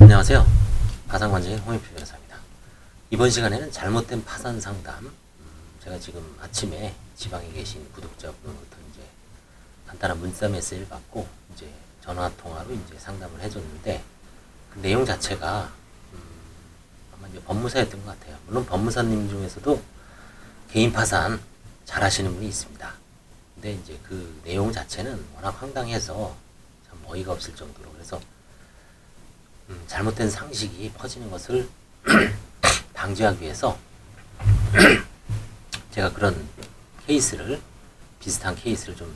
안녕하세요. 파산관제인 홍익표 변호사입니다. 이번 시간에는 잘못된 파산 상담, 제가 지금 아침에 지방에 계신 구독자분으로부터 이제 간단한 문자 메시지를 받고 이제 전화 통화로 이제 상담을 해줬는데 그 내용 자체가 아마 이제 법무사였던 것 같아요. 물론 법무사님 중에서도 개인 파산 잘 하시는 분이 있습니다. 근데 이제 그 내용 자체는 워낙 황당해서 참 어이가 없을 정도로, 그래서 잘못된 상식이 퍼지는 것을 방지하기 위해서 제가 그런 케이스를, 비슷한 케이스를 좀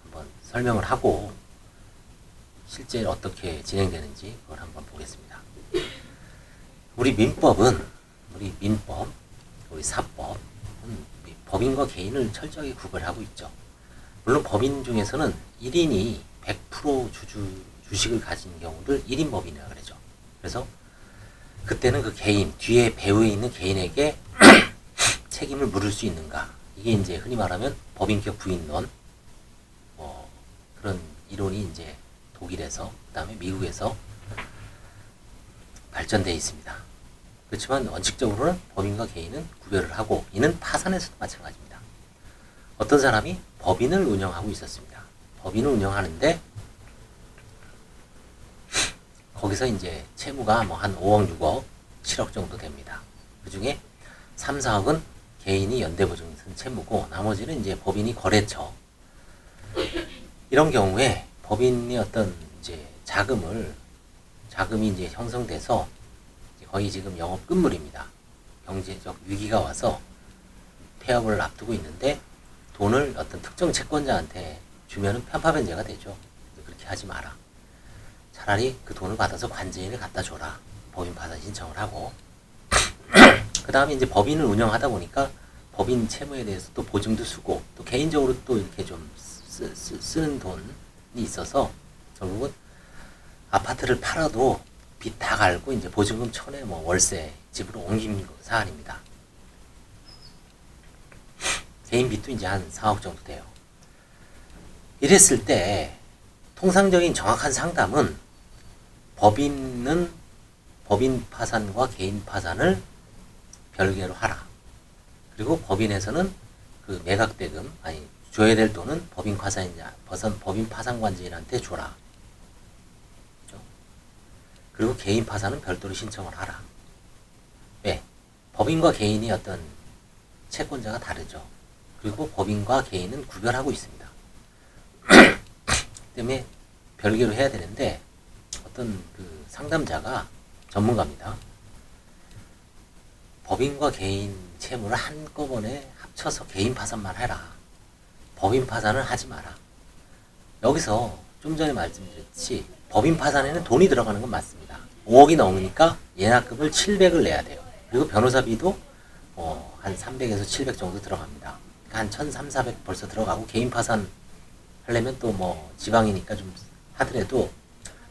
한번 설명을 하고 실제 어떻게 진행되는지 그걸 한번 보겠습니다. 우리 민법은, 우리 사법은 법인과 개인을 철저하게 구별하고 있죠. 물론 법인 중에서는 1인이 100% 주식을 가진 경우를 1인법인이라고 그러죠. 그래서 그때는 그 개인, 뒤에 배후에 있는 개인에게 책임을 물을 수 있는가. 이게 이제 흔히 말하면 법인격 부인론, 그런 이론이 이제 독일에서, 그 다음에 미국에서 발전되어 있습니다. 그렇지만 원칙적으로는 법인과 개인은 구별을 하고, 이는 파산에서도 마찬가지입니다. 어떤 사람이 법인을 운영하고 있었습니다. 법인을 운영하는데 거기서 이제 채무가 뭐 한 5억, 6억, 7억 정도 됩니다. 그 중에 3, 4억은 개인이 연대보증 쓴 채무고, 나머지는 이제 법인이 거래처. 이런 경우에 법인의 어떤 이제 자금이 이제 형성돼서 거의 지금 영업 끝물입니다. 경제적 위기가 와서 폐업을 앞두고 있는데 돈을 어떤 특정 채권자한테 주면은 편파변제가 되죠. 그렇게 하지 마라. 차라리 그 돈을 받아서 관제인을 갖다 줘라. 법인 파산 신청을 하고. 그 다음에 이제 법인을 운영하다 보니까 법인 채무에 대해서 또 보증도 쓰고, 또 개인적으로 또 이렇게 좀 쓰는 돈이 있어서 결국은 아파트를 팔아도 빚 다 갈고 이제 보증금 천에 뭐 월세 집으로 옮긴 사안입니다. 개인 빚도 이제 한 4억 정도 돼요. 이랬을 때 통상적인 정확한 상담은 법인은 법인 파산과 개인 파산을 별개로 하라. 그리고 법인에서는 그 매각대금, 아니 줘야 될 돈은 법인 파산관제인한테 줘라. 그리고 개인 파산은 별도로 신청을 하라. 왜? 법인과 개인이 어떤 채권자가 다르죠. 그리고 법인과 개인은 구별하고 있습니다. 때문에 별개로 해야 되는데, 어떤 그 상담자가 전문가입니다. 법인과 개인 채무를 한꺼번에 합쳐서 개인 파산만 해라. 법인 파산을 하지 마라. 여기서 좀 전에 말씀드렸듯이 법인 파산에는 돈이 들어가는 건 맞습니다. 5억이 넘으니까 예납금을 700을 내야 돼요. 그리고 변호사비도 한 300에서 700 정도 들어갑니다. 한 1300, 400 벌써 들어가고, 개인 파산 하려면 또 뭐 지방이니까 좀 하더라도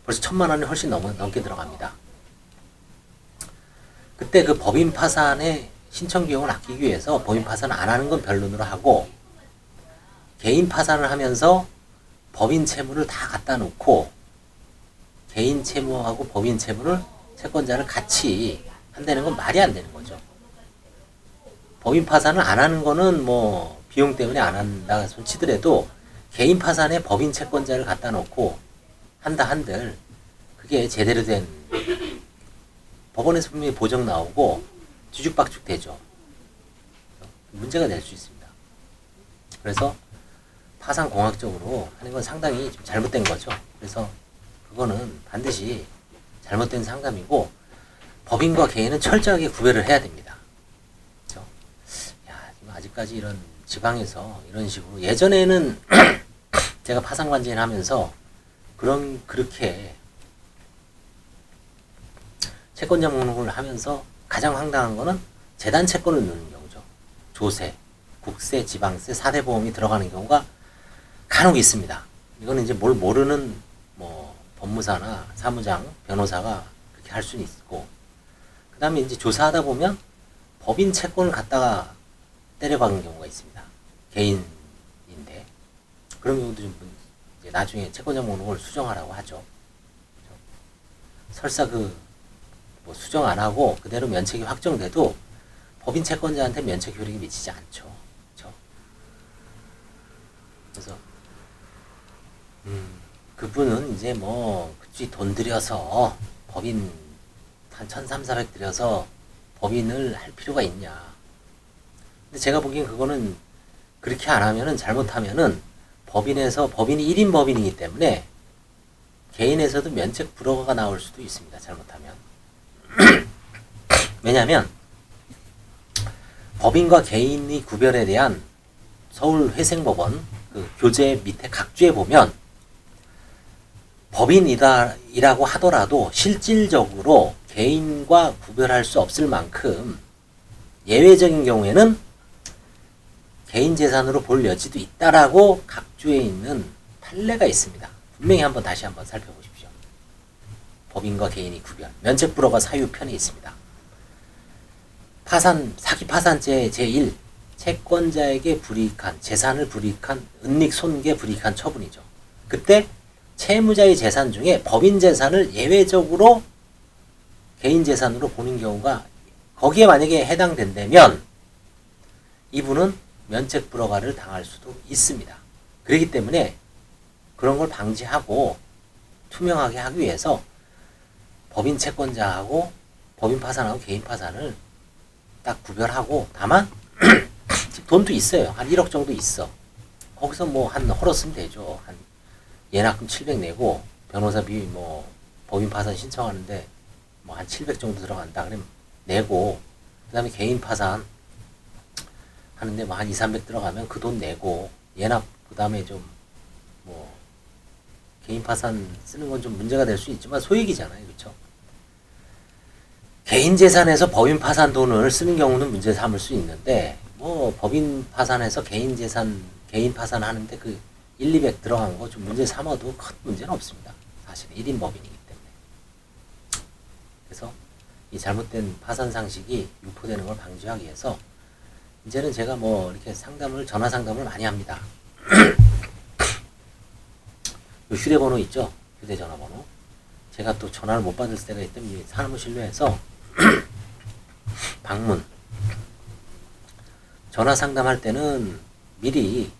벌써 1000만 원이 훨씬 넘게 들어갑니다. 그때 그 법인 파산의 신청 비용을 아끼기 위해서 법인 파산을 안 하는 건 변론으로 하고, 개인 파산을 하면서 법인 채무를 다 갖다 놓고 개인 채무하고 법인 채무를 채권자를 같이 한다는 건 말이 안 되는 거죠. 법인 파산을 안 하는 거는 뭐 비용 때문에 안 한다 손 치더라도, 개인 파산에 법인 채권자를 갖다 놓고 한다 한들 그게 제대로 된, 법원에서 분명히 보정 나오고 뒤죽박죽 되죠. 문제가 될 수 있습니다. 그래서 파산 공학적으로 하는 건 상당히 좀 잘못된 거죠. 그래서 그거는 반드시 잘못된 상담이고, 법인과 개인은 철저하게 구별을 해야 됩니다. 그렇죠? 야, 지금 아직까지 이런 지방에서 이런 식으로, 예전에는 제가 파산관제인 하면서 그렇게 채권자 목록을 하면서 가장 황당한 거는 재단 채권을 넣는 경우죠. 조세, 국세, 지방세, 4대 보험이 들어가는 경우가 간혹 있습니다. 이거는 이제 뭘 모르는 뭐 법무사나 사무장, 변호사가 그렇게 할 수는 있고, 그 다음에 이제 조사하다 보면 법인 채권을 갖다가 때려박는 경우가 있습니다. 개인인데. 그런 경우도 좀 이제 나중에 채권자 목록을 수정하라고 하죠. 설사 뭐 수정 안 하고 그대로 면책이 확정돼도 법인 채권자한테 면책 효력이 미치지 않죠. 그렇죠? 그래서 그분은 이제 뭐 그치 돈 들여서 법인 한 1,300, 400 들여서 법인을 할 필요가 있냐. 근데 제가 보기엔 그거는 그렇게 안 하면은 잘못하면은 법인이 1인 법인이기 때문에 개인에서도 면책 불허가 나올 수도 있습니다. 잘못하면. 왜냐하면 법인과 개인의 구별에 대한 서울 회생법원 교재 밑에 각주에 보면 법인이라고 하더라도 실질적으로 개인과 구별할 수 없을 만큼 예외적인 경우에는 개인 재산으로 볼 여지도 있다라고 각주에 있는 판례가 있습니다. 분명히 다시 한번 살펴보십시오. 법인과 개인의 구별. 면책 불허가 사유편에 있습니다. 사기 파산죄 제1 채권자에게 불이익한 재산을 불이익한 은닉 손괴 불이익한 처분이죠. 그때 채무자의 재산 중에 법인 재산을 예외적으로 개인 재산으로 보는 경우가 거기에 만약에 해당된다면 이분은 면책 불허가를 당할 수도 있습니다. 그렇기 때문에 그런 걸 방지하고 투명하게 하기 위해서 법인 채권자하고 법인 파산하고 개인 파산을 딱 구별하고 다만 돈도 있어요. 한 1억 정도 있어. 거기서 뭐 헐었으면 되죠. 한 예납금 700 내고 변호사비 뭐 법인 파산 신청하는데 뭐 한 700 정도 들어간다. 그러면 내고 그 다음에 개인 파산 하는데 뭐 한 2, 300 들어가면 그 돈 내고 예납 그 다음에 좀 뭐 개인 파산 쓰는 건 좀 문제가 될 수 있지만 소액이잖아요. 그렇죠? 개인 재산에서 법인 파산 돈을 쓰는 경우는 문제 삼을 수 있는데 뭐 법인 파산에서 개인 재산 개인 파산 하는데 1, 200 들어간 거 좀 문제 삼아도 큰 문제는 없습니다. 사실 1인 법인이기 때문에. 그래서 이 잘못된 파산 상식이 유포되는 걸 방지하기 위해서 이제는 제가 뭐 이렇게 전화 상담을 많이 합니다. 요 휴대번호 있죠? 휴대전화번호. 제가 또 전화를 못 받을 때가 있다면 사무실로 해서 방문. 전화 상담할 때는 미리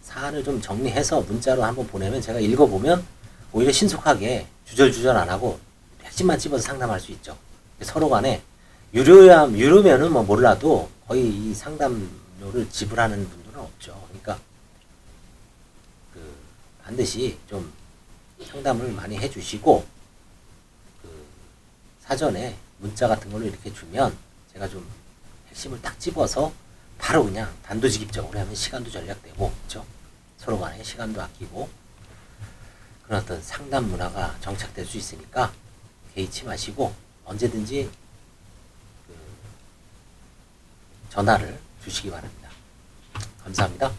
사안을 좀 정리해서 문자로 한번 보내면 제가 읽어보면 오히려 신속하게 주절주절 안 하고 핵심만 집어서 상담할 수 있죠. 서로 간에 유료면은 뭐 몰라도 거의 이 상담료를 지불하는 분들은 없죠. 그러니까 반드시 좀 상담을 많이 해주시고 사전에 문자 같은 걸로 이렇게 주면 제가 좀 핵심을 딱 집어서 바로 그냥 단도직입적으로 하면 시간도 절약되고 그렇죠? 서로 간에 시간도 아끼고 그런 어떤 상담 문화가 정착될 수 있으니까 개의치 마시고 언제든지 전화를 주시기 바랍니다. 감사합니다.